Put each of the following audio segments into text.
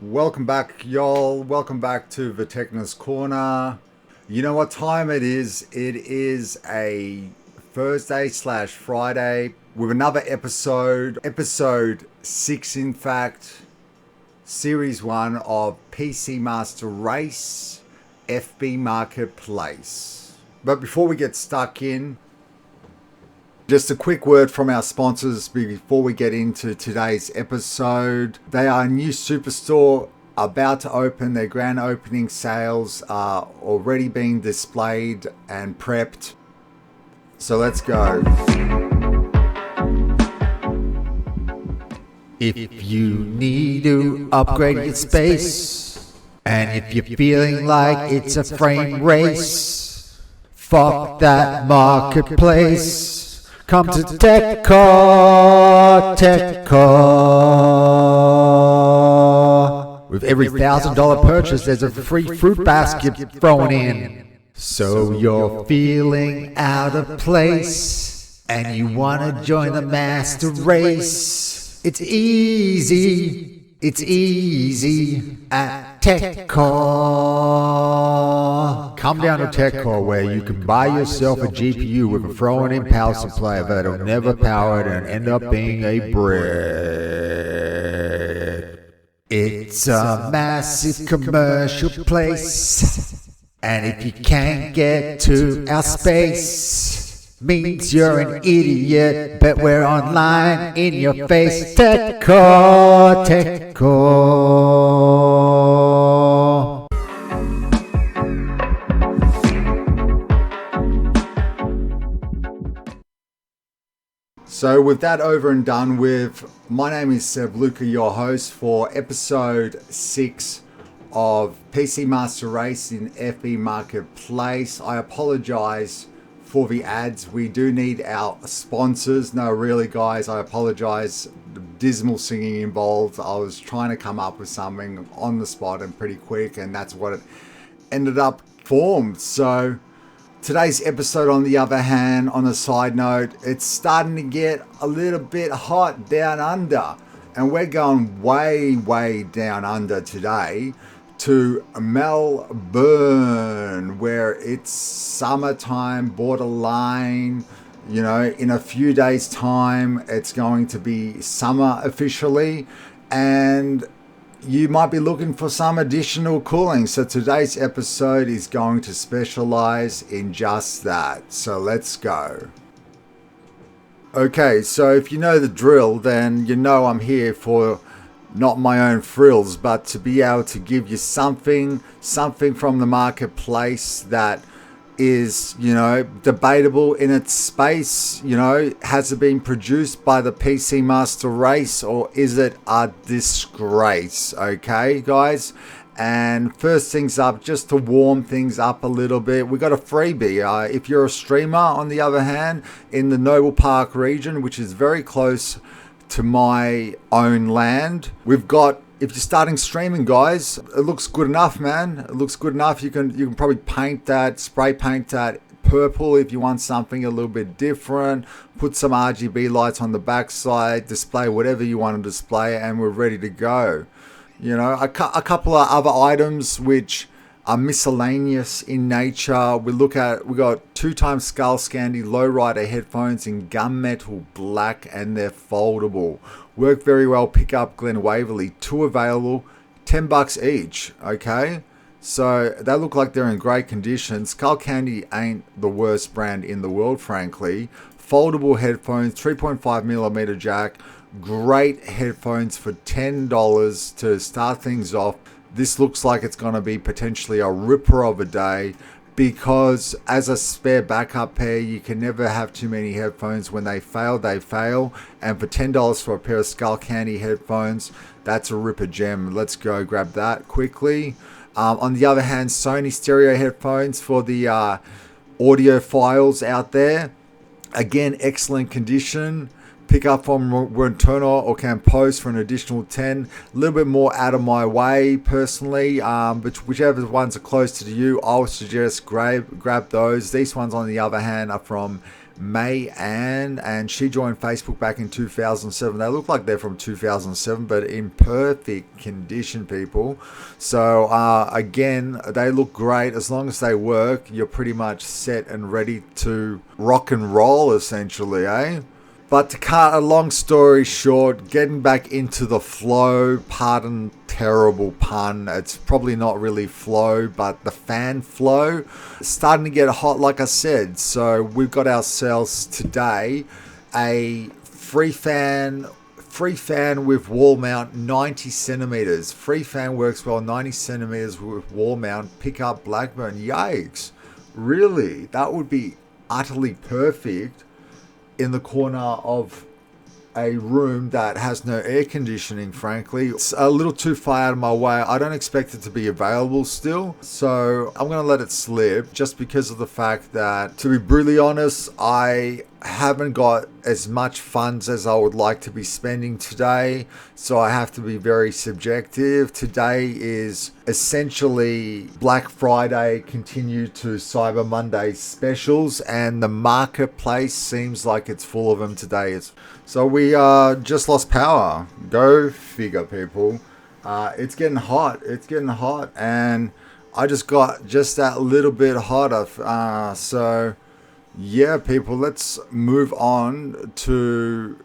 Welcome back, y'all. Welcome back to the Techness Corner. You know what time it is? It is a Thursday/Friday with another episode 6 in fact, series 1 of PC Master Race FB Marketplace. But before we get stuck in, just a quick word from our sponsors before we get into today's episode. They are a new superstore about to open. Their grand opening sales are already being displayed and prepped. So let's go. If you need to upgrade your space, and if you're feeling like it's a frame race, fuck that marketplace. Come to Techness Corner. With every $1,000 purchase, there's a free fruit basket thrown in. So you're feeling out of place, and you want to join the master race. It's easy. It's easy at Techness Corner. Come down to Techness Corner where you can buy yourself a GPU with a thrown-in power supply that'll never power it and end up being a brick. It's a massive commercial place, and if you can't get to our space, means you're an idiot, but we're online in your face. Techness Corner. So with that over and done with, my name is Seb Lukas, your host for episode 6 of PC Master Race in FB Marketplace. I apologize for the ads. We do need our sponsors. No, really, guys, I apologize. Dismal singing involved. I was trying to come up with something on the spot and pretty quick, and that's what it ended up formed. So today's episode, on the other hand, on a side note, it's starting to get a little bit hot down under, and we're going way down under today to Melbourne, where it's summertime, borderline. You know, in a few days' time, it's going to be summer officially, and you might be looking for some additional cooling. So today's episode is going to specialize in just that. So let's go. Okay, so if you know the drill, then you know I'm here for not my own frills, but to be able to give you something from the marketplace that is, you know, debatable in its space. You know, has it been produced by the PC Master Race, or is it a disgrace? Okay, guys. And first things up, just to warm things up a little bit, we got a freebie. If you're a streamer, on the other hand, in the Noble Park region, which is very close to my own land, we've got, if you're starting streaming, guys, it looks good enough, man. It looks good enough. You can probably paint that, spray paint that purple if you want something a little bit different. Put some RGB lights on the backside, display whatever you want to display, and we're ready to go. You know, a couple of other items which are miscellaneous in nature. We got 2x Skull Scandy Lowrider headphones in gunmetal black, and they're foldable. Work very well. Pick up Glen Waverley. 2 available, $10 each. Okay, so they look like they're in great condition. Skull Candy ain't the worst brand in the world, frankly. Foldable headphones, 3.5mm jack. Great headphones for $10 to start things off. This looks like it's going to be potentially a ripper of a day, because as a spare backup pair, you can never have too many headphones. When they fail, they fail. And for $10 for a pair of Skull Candy headphones, that's a ripper gem. Let's go grab that quickly. On the other hand, Sony stereo headphones for the audiophiles out there. Again, excellent condition. Pick up from Turner or Campos for an additional 10. A little bit more out of my way personally, but whichever ones are close to you, I would suggest grab those. These ones, on the other hand, are from May Ann, and she joined Facebook back in 2007. They look like they're from 2007, but in perfect condition, people. So again, they look great. As long as they work, you're pretty much set and ready to rock and roll, essentially, eh? But to cut a long story short, getting back into the flow, pardon terrible pun, it's probably not really flow, but the fan flow, starting to get hot, like I said. So we've got ourselves today a free fan with wall mount, 90 centimeters. Free fan works well, 90 centimeters with wall mount, pick up Blackburn. Yikes, really? That would be utterly perfect in the corner of a room that has no air conditioning, frankly. It's a little too far out of my way. I don't expect it to be available still, so I'm going to let it slip just because of the fact that, to be brutally honest, I haven't got as much funds as I would like to be spending today, so I have to be very subjective. Today is essentially Black Friday continued to Cyber Monday specials, and the marketplace seems like it's full of them today. So we just lost power. Go figure, people. It's getting hot. It's getting hot, and I just got just that little bit hotter. So yeah, people, let's move on to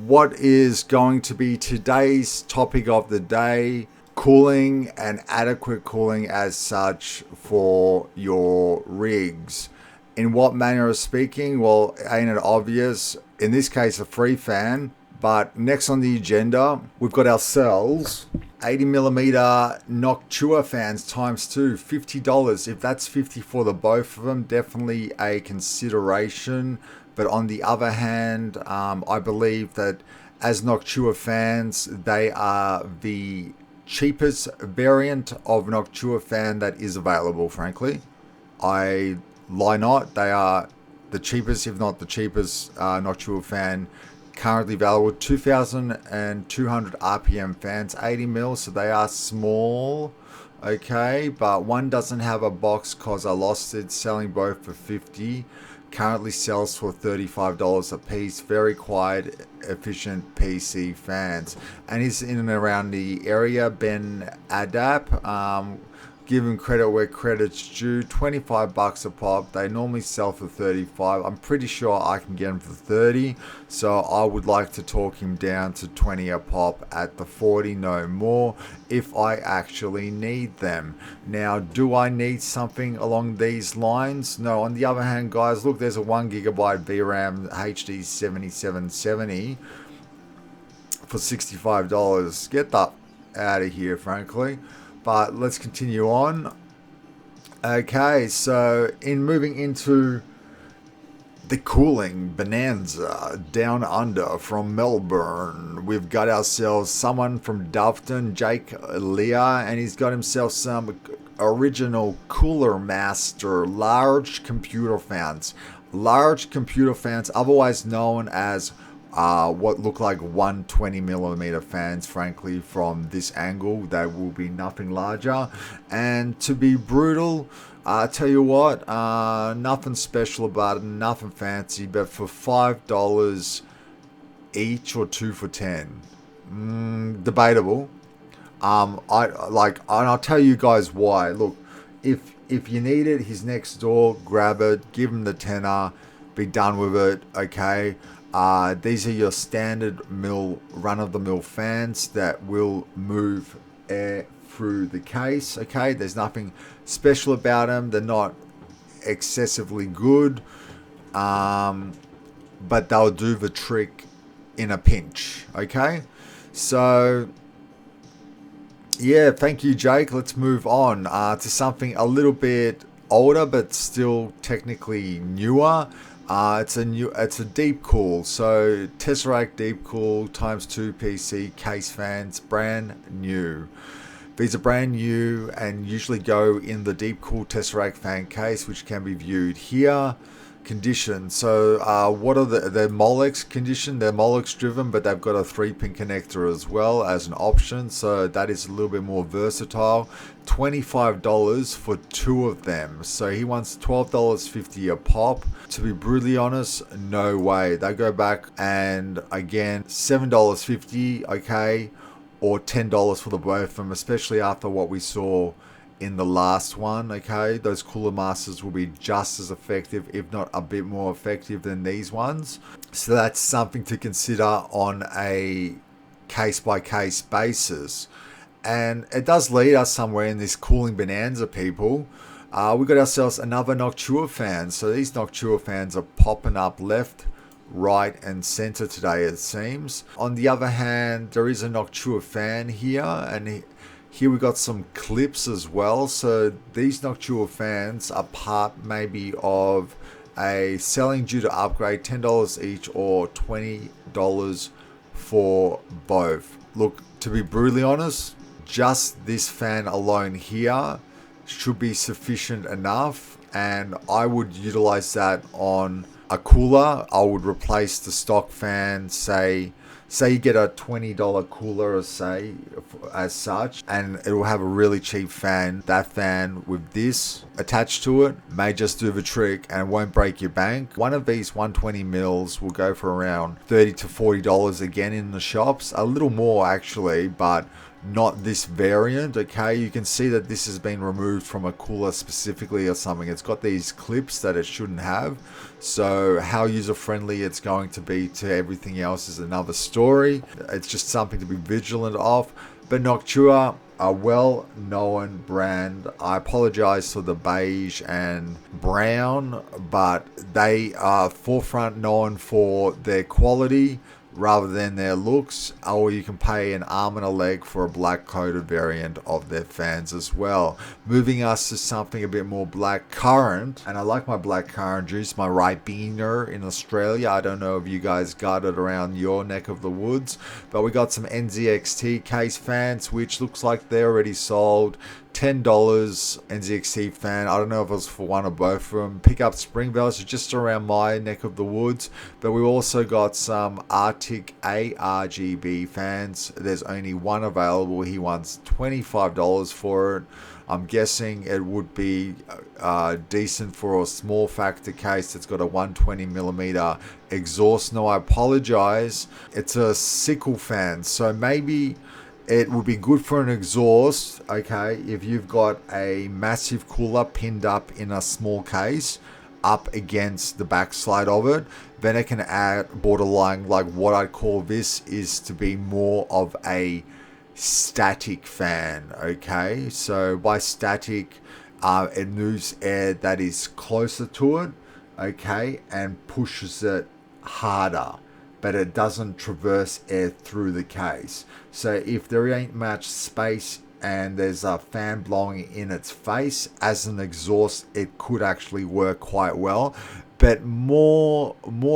what is going to be today's topic of the day: cooling and adequate cooling as such for your rigs. In what manner of speaking? Well, ain't it obvious? In this case, a free fan. But next on the agenda, we've got ourselves 80mm Noctua Fans times 2, $50. If that's $50 for the both of them, definitely a consideration. But on the other hand, I believe that as Noctua Fans, they are the cheapest variant of Noctua fan that is available, frankly. I lie not. They are the cheapest, if not the cheapest, Noctua fan currently available. 2,200 RPM fans, 80mm, so they are small, okay, but one doesn't have a box because I lost it, selling both for $50. Currently sells for $35 a piece. Very quiet, efficient PC fans, and he's in and around the area. Ben Adap, give him credit where credit's due. $25 a pop. They normally sell for $35. I'm pretty sure I can get them for $30. So I would like to talk him down to $20 a pop at the $40, no more, if I actually need them. Now, do I need something along these lines? No. On the other hand, guys, look, there's a 1GB VRAM HD 7770 for $65. Get that out of here, frankly. But let's continue on. Okay, so in moving into the cooling bonanza down under from Melbourne, we've got ourselves someone from Doveton, Jake Leah, and he's got himself some original Cooler Master large computer fans. Large computer fans, otherwise known as what look like 120mm fans. Frankly, from this angle, they will be nothing larger. And to be brutal, I tell you what, nothing special about it, nothing fancy, but for $5 each or 2 for $10, debatable. And I'll tell you guys why. Look, if you need it, he's next door. Grab it, give him the tenner, be done with it. Okay. These are your standard run-of-the-mill fans that will move air through the case. Okay, there's nothing special about them. They're not excessively good, but they'll do the trick in a pinch. Okay, so yeah, thank you, Jake. Let's move on to something a little bit older but still technically newer. It's a deep cool. So Tesseract deep cool times 2 PC case fans, brand new. These are brand new and usually go in the deep cool Tesseract fan case, which can be viewed here. condition. So what are they're Molex condition, they're Molex driven, but they've got a 3-pin connector as well as an option, so that is a little bit more versatile. $25 for 2 of them, so he wants $12.50 a pop. To be brutally honest, no way. They go back, and again, $7.50, okay, or $10 for the both of them, especially after what we saw in the last one. Okay, those Cooler Masters will be just as effective, if not a bit more effective than these ones. So that's something to consider on a case-by-case basis. And it does lead us somewhere in this cooling bonanza, people. We got ourselves another Noctua fan. So these Noctua fans are popping up left, right and center today, it seems. On the other hand, there is a Noctua fan here, and here we got some clips as well. So these Noctua fans are part maybe of a selling due to upgrade, $10 each or $20 for both. Look, to be brutally honest, just this fan alone here should be sufficient enough, and I would utilize that on a cooler. I would replace the stock fan, say you get a $20 cooler, or say as such, and it will have a really cheap fan. That fan with this attached to it may just do the trick and won't break your bank. One of these 120 mils will go for around $30 to $40 again in the shops, a little more actually, but not this variant. Okay, you can see that this has been removed from a cooler specifically or something. It's got these clips that it shouldn't have, so how user friendly it's going to be to everything else is another story. It's just something to be vigilant of. But Noctua, a well known brand. I apologize for the beige and brown, but they are forefront known for their quality rather than their looks, or you can pay an arm and a leg for a black coated variant of their fans as well. Moving us to something a bit more black currant, and I like my black currant juice, my Ribena in Australia. I don't know if you guys got it around your neck of the woods, but we got some Nzxt case fans, which looks like they're already sold. $10 Nzxt fan. I don't know if it was for one or both of them. Pick up spring bells are just around my neck of the woods. But we also got some Arctic Rgb fans. There's only one available. He wants $25 for it. I'm guessing it would be decent for a small factor case that's got a 120mm exhaust. No, I apologize. It's a sickle fan, so maybe it would be good for an exhaust, okay, if you've got a massive cooler pinned up in a small case up against the backside of it. Then it can add borderline, like what I call this is to be more of a static fan, okay? So by static, it moves air that is closer to it, okay, and pushes it harder, but it doesn't traverse air through the case. So if there ain't much space and there's a fan blowing in its face as an exhaust, it could actually work quite well. But more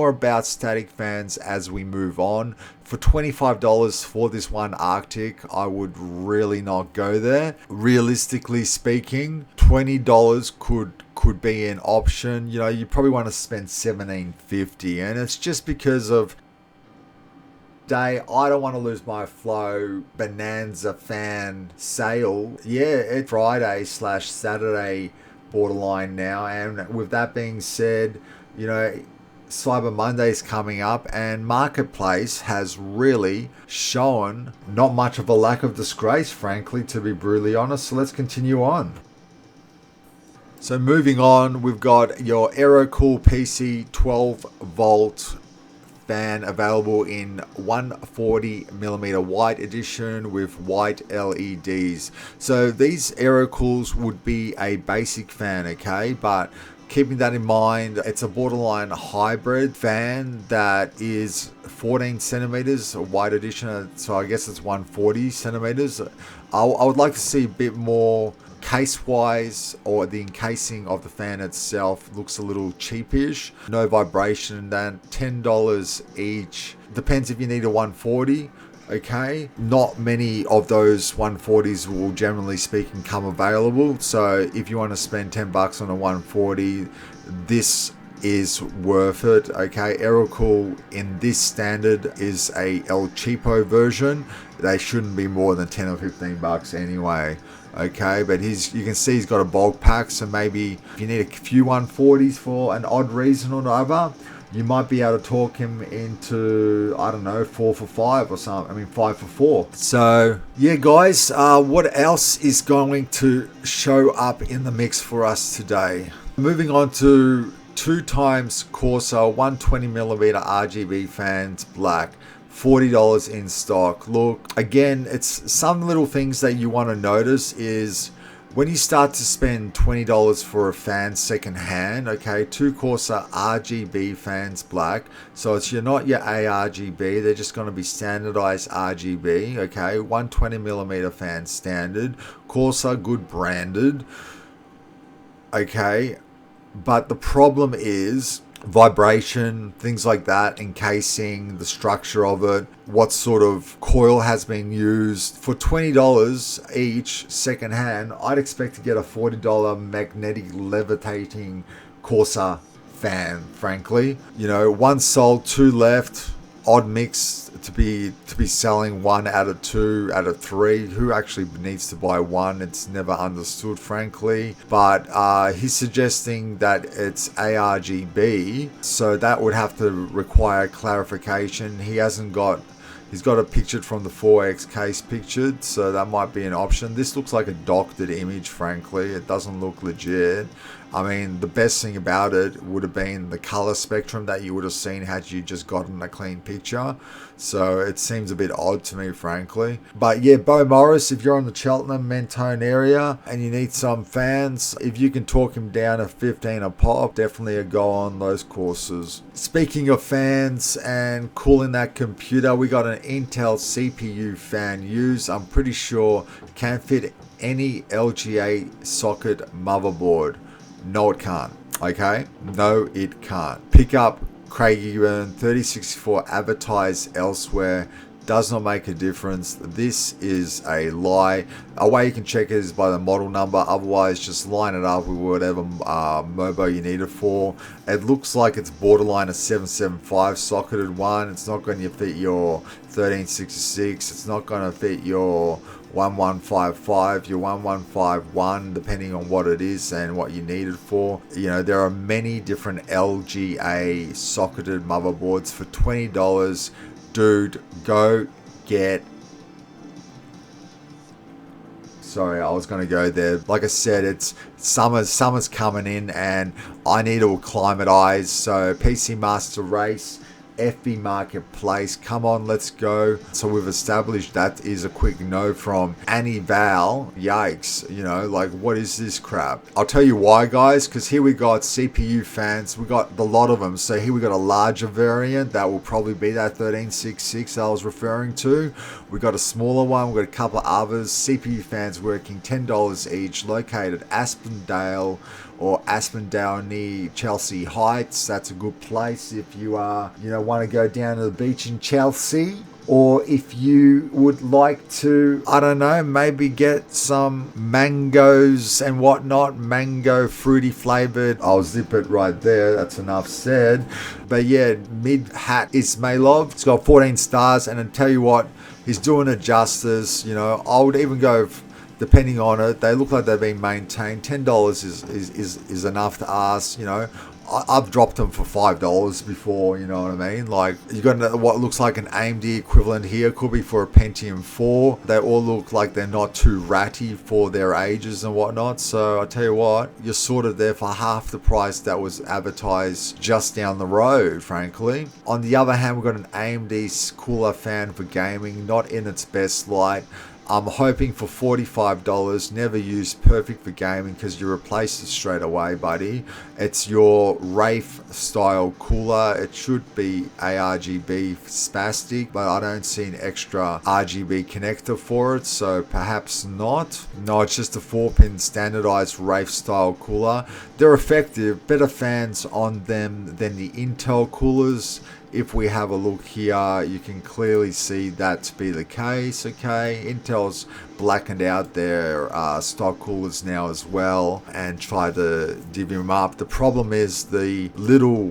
about static fans as we move on. For $25 for this one Arctic, I would really not go there. Realistically speaking, $20 could be an option. You know, you probably want to spend $17.50, and it's just because of day. I don't want to lose my Flow Bonanza fan sale. Yeah, it's Friday/Saturday borderline now, and with that being said, you know, Cyber Monday's coming up, and Marketplace has really shown not much of a lack of disgrace, frankly, to be brutally honest. So let's continue on. So moving on, we've got your AeroCool PC 12 volt fan available in 140mm white edition with white LEDs. So these AeroCools would be a basic fan, okay, but keeping that in mind, it's a borderline hybrid fan that is 14 centimeters white edition, so I guess it's 140 centimeters. I would like to see a bit more case wise, or the encasing of the fan itself looks a little cheapish. No vibration, then $10 each. Depends if you need a 140. Okay, not many of those 140s will, generally speaking, come available. So if you want to spend $10 on a 140, this is worth it. Okay, Aerocool in this standard is a El Cheapo version. They shouldn't be more than 10 or 15 bucks anyway. Okay, but you can see he's got a bulk pack, so maybe if you need a few 140s for an odd reason or another, you might be able to talk him into, I don't know, 4 for 5 or something. I mean, 5 for 4. So, yeah, guys, what else is going to show up in the mix for us today? Moving on to 2x Corsair 120mm RGB fans, black. $40 in stock. Look, again, it's some little things that you want to notice is when you start to spend $20 for a fan second hand, okay, 2 Corsair RGB fans, black. So it's not your ARGB, they're just going to be standardized RGB, okay, 120mm fan standard. Corsair, good branded, okay, but the problem is vibration, things like that, encasing, the structure of it, what sort of coil has been used. For $20 each second hand, I'd expect to get a $40 magnetic levitating Corsair fan, frankly. You know, 1 sold, 2 left. Odd mix to be selling 1 out of 2 out of 3. Who actually needs to buy 1? It's never understood, frankly. But he's suggesting that it's ARGB, so that would have to require clarification. He's got it pictured from the 4X case pictured, so that might be an option. This looks like a doctored image, frankly. It doesn't look legit. I mean, the best thing about it would have been the color spectrum that you would have seen had you just gotten a clean picture. So it seems a bit odd to me, frankly. But yeah, Bo Morris, if you're on the Cheltenham, Mentone area and you need some fans, if you can talk him down to 15 a pop, definitely a go on those courses. Speaking of fans and cooling that computer, we got an Intel CPU fan used. I'm pretty sure can fit any LGA socket motherboard. No, it can't. Okay? No, it can't. Pick up Craig Ewan 3064 advertised elsewhere. Does not make a difference. This is a lie. A way you can check it is by the model number. Otherwise, just line it up with whatever MOBO you need it for. It looks like it's borderline a 775 socketed one. It's not going to fit your 1366. It's not going to fit your 1155, your 1151, depending on what it is and what you need it for. You know, there are many different LGA socketed motherboards for $20. Dude, go get... Sorry, I was going to go there. Like I said, it's summer's coming in and I need to acclimatize. So PC Master Race, FB Marketplace, come on, let's go. So we've established that is a quick no from Annie Val. Yikes, you know, like what is this crap? I'll tell you why, guys, because here we got CPU fans, we got the lot of them. So here we got a larger variant that will probably be that 1366 I was referring to. We got a smaller one, we got a couple of others. CPU fans working $10 each, located Aspendale near Chelsea Heights. That's a good place if you want to go down to the beach in Chelsea, or if you would like to, I don't know, maybe get some mangoes and whatnot, mango fruity flavored. I'll zip it right there, that's enough said. But yeah, Mid-Hat Ismailov, it's got 14 stars, and I tell you what, he's doing it justice. You know, I would even go, depending on it, they look like they've been maintained. $10 is enough to ask. You know, I've dropped them for $5 before, you know what I mean? Like, you got what looks like an AMD equivalent here, could be for a Pentium 4. They all look like they're not too ratty for their ages and whatnot. So I tell you what, you're sort of there for half the price that was advertised just down the road, frankly. On the other hand, we've got an AMD cooler fan for gaming, not in its best light. I'm hoping for $45, never used, perfect for gaming because you replace it straight away, buddy. It's your Wraith style cooler. It should be ARGB spastic, but I don't see an extra RGB connector for it, so perhaps not. No, it's just a 4-pin standardized Wraith style cooler. They're effective, better fans on them than the Intel coolers. if we have a look here, you can clearly see that to be the case. Okay, Intel's blackened out their stock coolers now as well and try to divvy them up. The problem is the little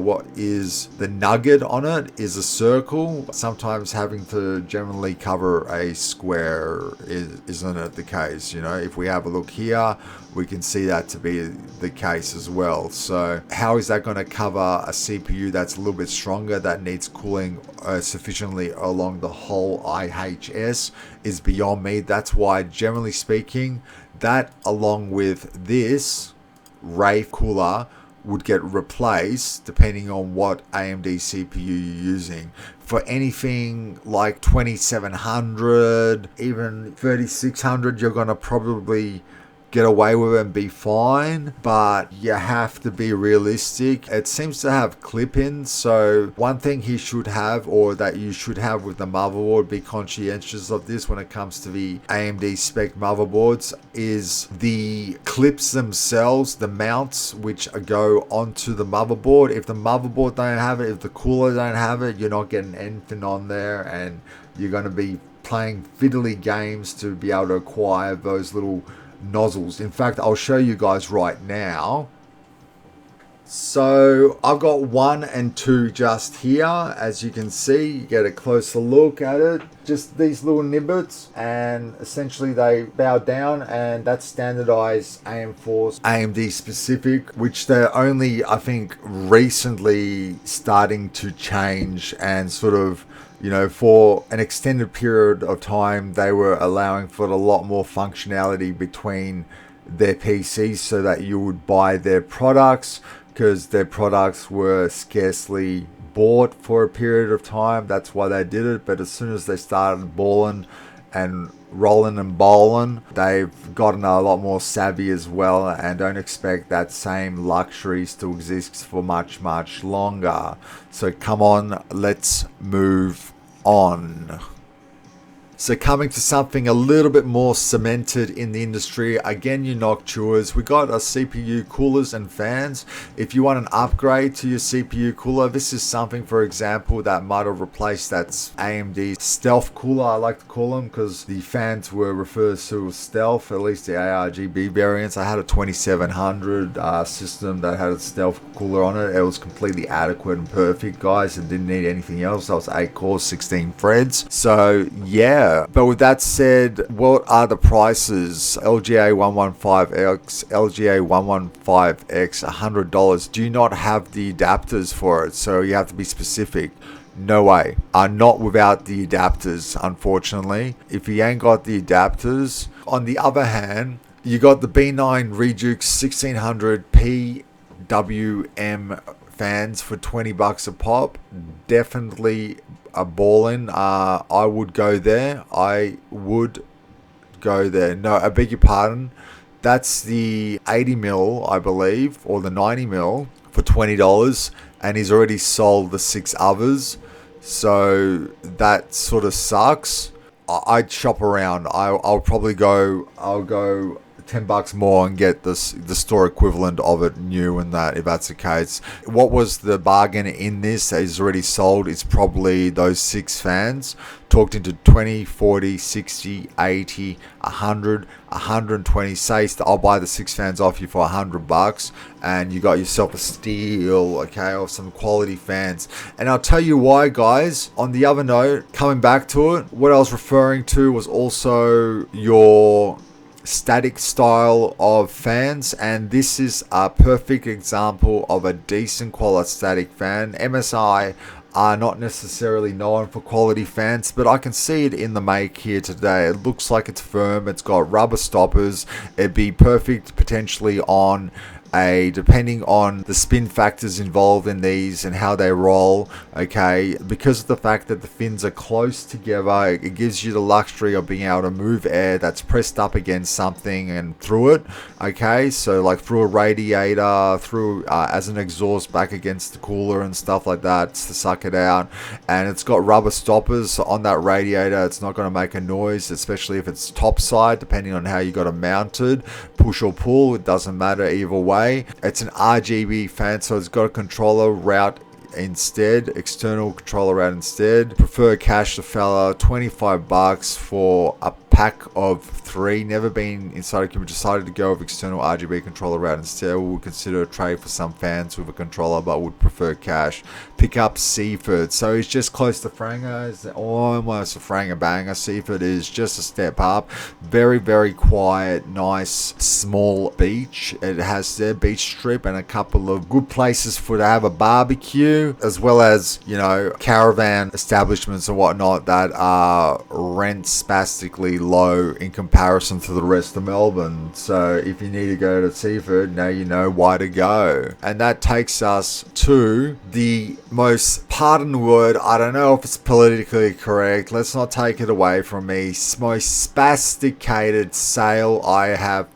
what is the nugget on it is a circle. Sometimes having to generally cover a square isn't it the case. You know, if we have a look here, we can see that to be the case as well. So how is that going to cover a CPU that's a little bit stronger, that needs cooling sufficiently along the whole IHS, is beyond me. That's why, generally speaking, that along with this Wraith cooler would get replaced depending on what AMD CPU you're using. For anything like 2700, even 3600, you're going to probably get away with it and be fine, but you have to be realistic. It seems to have clip-ins, so one thing he should have, or that you should have with the motherboard, be conscientious of this when it comes to the AMD spec motherboards, is the clips themselves, the mounts which go onto the motherboard. If the motherboard don't have it, if the cooler don't have it, you're not getting anything on there, and you're going to be playing fiddly games to be able to acquire those little nozzles. In fact, I'll show you guys right now. So I've got 1 and 2 just here. As you can see, you get a closer look at it. Just these little nibbits, and essentially they bow down, and that's standardized AM4 AMD specific, which they're only, I think, recently starting to change and sort of, you know, for an extended period of time, they were allowing for a lot more functionality between their PCs so that you would buy their products, because their products were scarcely bought for a period of time. That's why they did it. But as soon as they started balling and rolling and bowling, they've gotten a lot more savvy as well, and don't expect that same luxuries to exist for much longer. So come on, let's move on. So coming to something a little bit more cemented in the industry, again, you Noctuas, we got a CPU coolers and fans. If you want an upgrade to your CPU cooler, this is something, for example, that might have replaced that AMD stealth cooler, I like to call them, because the fans were referred to as stealth, at least the ARGB variants. I had a 2700 system that had a stealth cooler on it. It was completely adequate and perfect, guys. It didn't need anything else. I was 8 cores, 16 threads. So yeah. But with that said, what are the prices? LGA 115X, LGA 115X, $100. Do you not have the adapters for it? So you have to be specific. No way. Not without the adapters, unfortunately. If you ain't got the adapters. On the other hand, you got the B9 Redux 1600 PWM fans for $20 a pop. Definitely a ballin'. I would go there. No, I beg your pardon. That's the 80mm, I believe, or the 90mm for $20, and he's already sold the 6 others. So that sort of sucks. I'd shop around. I'll probably go. I'll go $10 more and get the store equivalent of it new, and that, if that's the case. What was the bargain in this that is already sold? It's probably those 6 fans. Talked into 20, 40, 60, 80, 100, 120. Say I'll buy the 6 fans off you for $100, and you got yourself a steal, okay, or some quality fans. And I'll tell you why, guys. On the other note, coming back to it, what I was referring to was also your static style of fans, and this is a perfect example of a decent quality static fan. MSI are not necessarily known for quality fans, but I can see it in the make here today. It looks like it's firm. It's got rubber stoppers. It'd be perfect potentially on depending on the spin factors involved in these and how they roll, okay, because of the fact that the fins are close together, it gives you the luxury of being able to move air that's pressed up against something and through it, okay, so like through a radiator, through as an exhaust back against the cooler and stuff like that to suck it out. And it's got rubber stoppers, so on that radiator it's not going to make a noise, especially if it's top side, depending on how you got it mounted, push or pull, it doesn't matter either way. It's an RGB fan, so it's got a controller route instead, external controller out instead. Prefer cash the fella, $25 for a pack of 3. Never been inside a computer, decided to go with external RGB controller route instead. We would consider a trade for some fans with a controller, but would prefer cash. Pick up Seaford. So he's just close to Franger. It's almost a Franger banger. Seaford is just a step up. Very, very quiet, nice, small beach. It has their beach strip and a couple of good places for to have a barbecue, as well as, you know, caravan establishments and whatnot that are rent spastically low in comparison to the rest of Melbourne. So if you need to go to Seaford, now you know why to go. And that takes us to the most, pardon the word, I don't know if it's politically correct, let's not take it away from me, most spasticated sale I have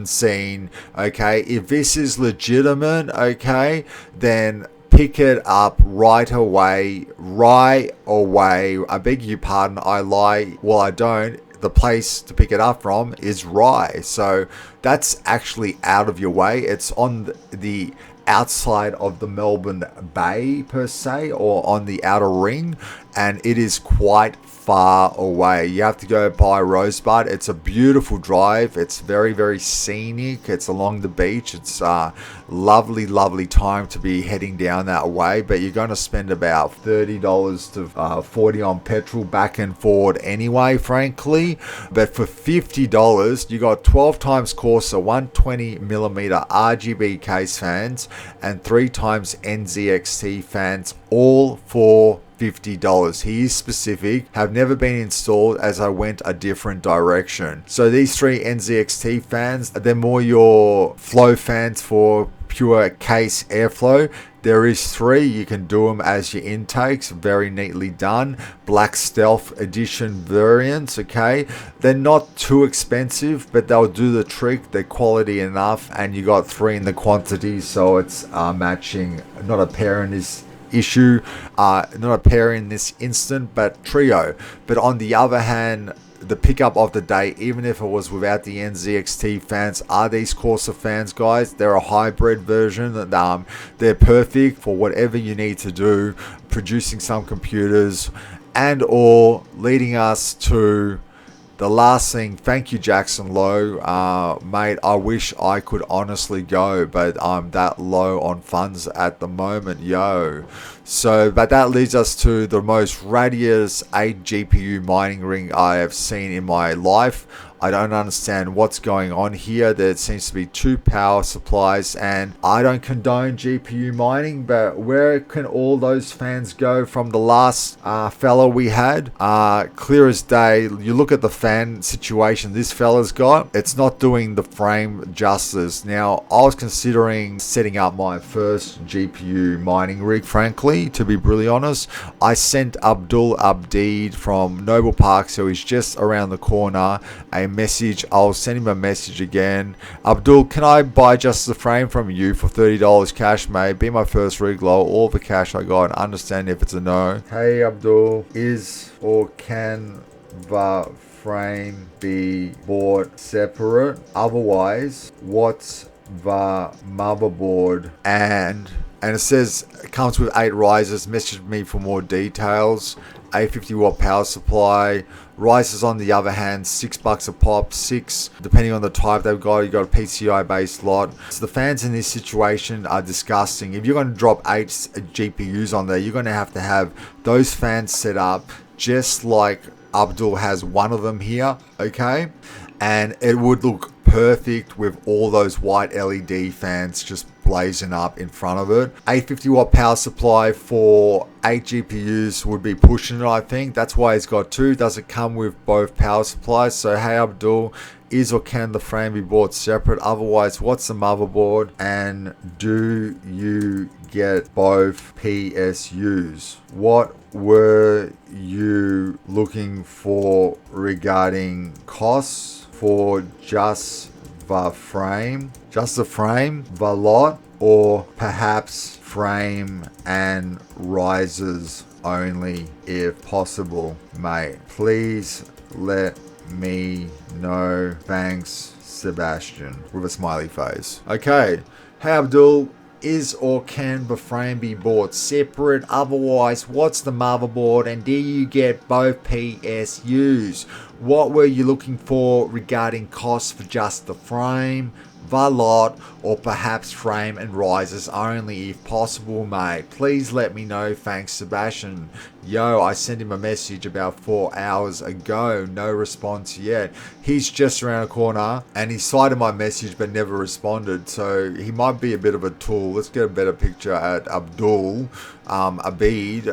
seen. Okay, if this is legitimate, okay, then pick it up right away. I beg your pardon, I lie. Well, I don't. The place to pick it up from is Rye. So that's actually out of your way. It's on the outside of the Melbourne Bay per se, or on the outer ring, and it is quite far away. You have to go by Rosebud. It's a beautiful drive. It's very, very scenic. It's along the beach. It's a lovely time to be heading down that way, but you're going to spend about $30 to $40 on petrol back and forward anyway, frankly. But for $50 you got 12 times Corsa 120mm RGB case fans and 3 times Nzxt fans, all for $50. He is specific, have never been installed as I went a different direction. So these 3 Nzxt fans, they're more your flow fans for pure case airflow. There is 3, you can do them as your intakes, very neatly done. Black Stealth Edition variants, okay? They're not too expensive, but they'll do the trick. They're quality enough, and you got 3 in the quantity, so it's matching. Not a pair in this issue, not a pair in this instant, but trio. But on the other hand, the pickup of the day, even if it was without the Nzxt fans, are these Corsa fans, guys. They're a hybrid version. They're perfect for whatever you need to do, producing some computers, and or leading us to the last thing. Thank you, Jackson Lowe. Mate, I wish I could honestly go, but I'm that low on funds at the moment, yo. So, but that leads us to the most radius 8 GPU mining ring I have seen in my life. I don't understand what's going on here. There seems to be 2 power supplies, and I don't condone GPU mining, but where can all those fans go from the last fella we had? Clear as day. You look at the fan situation this fella's got, it's not doing the frame justice. Now, I was considering setting up my first GPU mining rig, frankly, to be brutally honest. I sent Abdul Abdeed from Noble Park, so he's just around the corner, a message. I'll send him a message again. Abdul, can I buy just the frame from you for $30 cash, mate? Be my first rig, low. All the cash I got. Understand if it's a no. Hey Abdul, is or can the frame be bought separate? Otherwise, what's the motherboard? And it says it comes with 8 risers. Message me for more details. A 50-watt power supply. Risers, on the other hand, $6 a pop, 6 depending on the type they've got. You got a PCI based lot. So the fans in this situation are disgusting. If you're going to drop 8 GPUs on there, you're going to have those fans set up just like Abdul has one of them here, okay? And it would look perfect with all those white LED fans just blazing up in front of it. 850-watt power supply for 8 GPUs would be pushing it, I think. That's why it's got 2. Does it come with both power supplies? So, hey Abdul, is or can the frame be bought separate? Otherwise, what's the motherboard? And do you get both PSUs? What were you looking for regarding costs for just the frame? Just the frame, the lot, or perhaps frame and risers only if possible, mate? Please let me know. Thanks, Sebastian, with a smiley face. Okay. Hey Abdul, is or can the frame be bought separate? Otherwise, what's the motherboard, and do you get both PSUs? What were you looking for regarding cost for just the frame, the lot, or perhaps frame and risers only if possible, mate? Please let me know. Thanks, Sebastian. Yo, I sent him a message about 4 hours ago. No response yet. He's just around the corner and he cited my message but never responded, so he might be a bit of a tool. Let's get a better picture at Abdul. Abid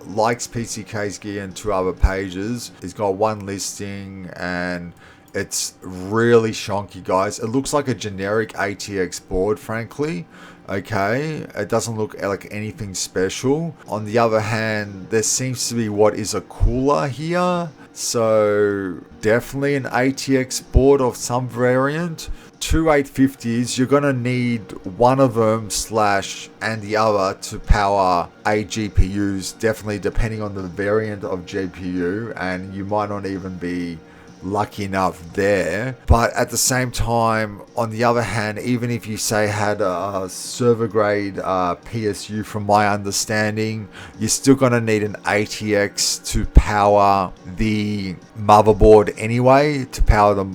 likes PCK's gear and 2 other pages. He's got 1 listing and it's really shonky, guys. It looks like a generic ATX board, frankly. Okay, it doesn't look like anything special. On the other hand, there seems to be what is a cooler here. So definitely an ATX board of some variant. 2 850s, you're gonna need one of them and the other to power 8 GPUs, definitely, depending on the variant of GPU, and you might not even be lucky enough there. But at the same time, on the other hand, even if you say had a server grade PSU, from my understanding, you're still going to need an ATX to power the motherboard anyway, to power the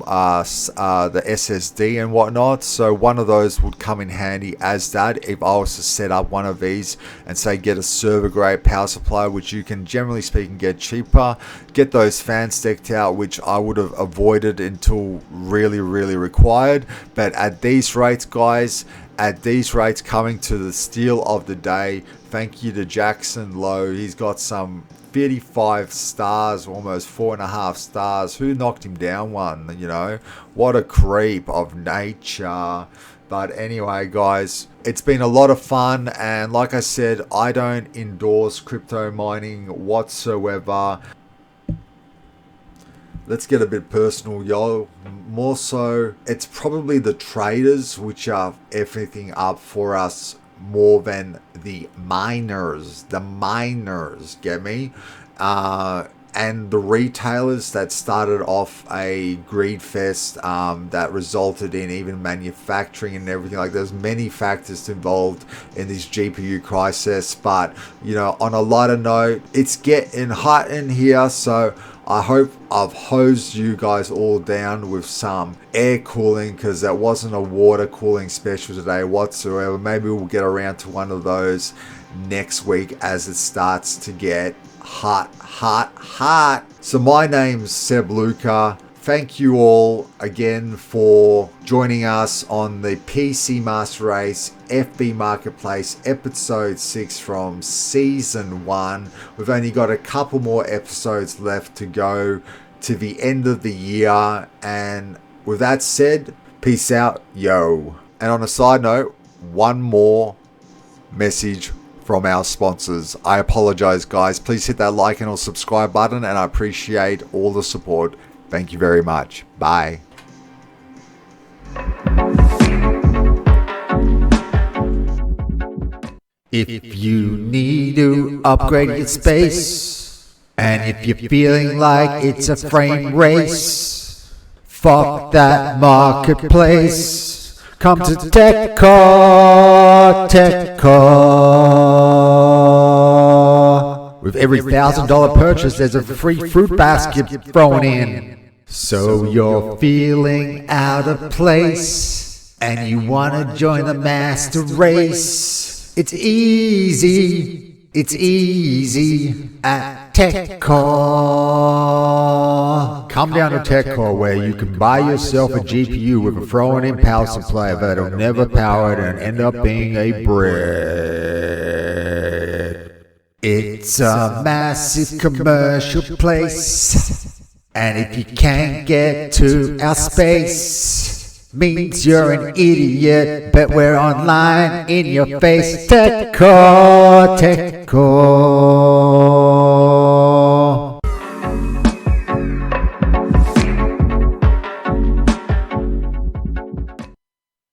SSD and whatnot. So one of those would come in handy as that if I was to set up one of these and say get a server grade power supply, which you can generally speaking get cheaper. Get those fans decked out, which I would have avoided until really required. But at these rates, guys, at these rates, coming to the steal of the day, thank you to Jackson Lowe. He's got some 35 stars, almost 4.5 stars. Who knocked him down one? You know, what a creep of nature. But anyway, guys, it's been a lot of fun, and like I said, I don't endorse crypto mining whatsoever. Let's get a bit personal, y'all. More so, it's probably the traders which are everything up for us more than the miners. The miners, get me? And the retailers that started off a greed fest that resulted in even manufacturing and everything. Like, there's many factors involved in this GPU crisis. But, you know, on a lighter note, it's getting hot in here, so I hope I've hosed you guys all down with some air cooling, because that wasn't a water cooling special today whatsoever. Maybe we'll get around to one of those next week as it starts to get hot. So my name's Seb Luka. Thank you all again for joining us on the PC Master Race FB Marketplace episode 6 from season 1. We've only got a couple more episodes left to go to the end of the year. And with that said, peace out, yo. And on a side note, one more message from our sponsors. I apologize, guys. Please hit that like and or subscribe button, and I appreciate all the support. Thank you very much. Bye. If you need to upgrade your space, and if you're feeling like it's a frame race, fuck that marketplace. Come to Techness Corner. With every $1,000 purchase, there's a free fruit basket thrown in. So you're feeling out of place, and you want to join the master race. It's easy at Techness Corner. Come down to Techness Corner, where you can buy yourself a GPU with a thrown-in power supply that'll never power it and end up being a brick. It's a massive commercial place, and if you can't get to our space, means you're an idiot, but we're online in your face. Techness Corner.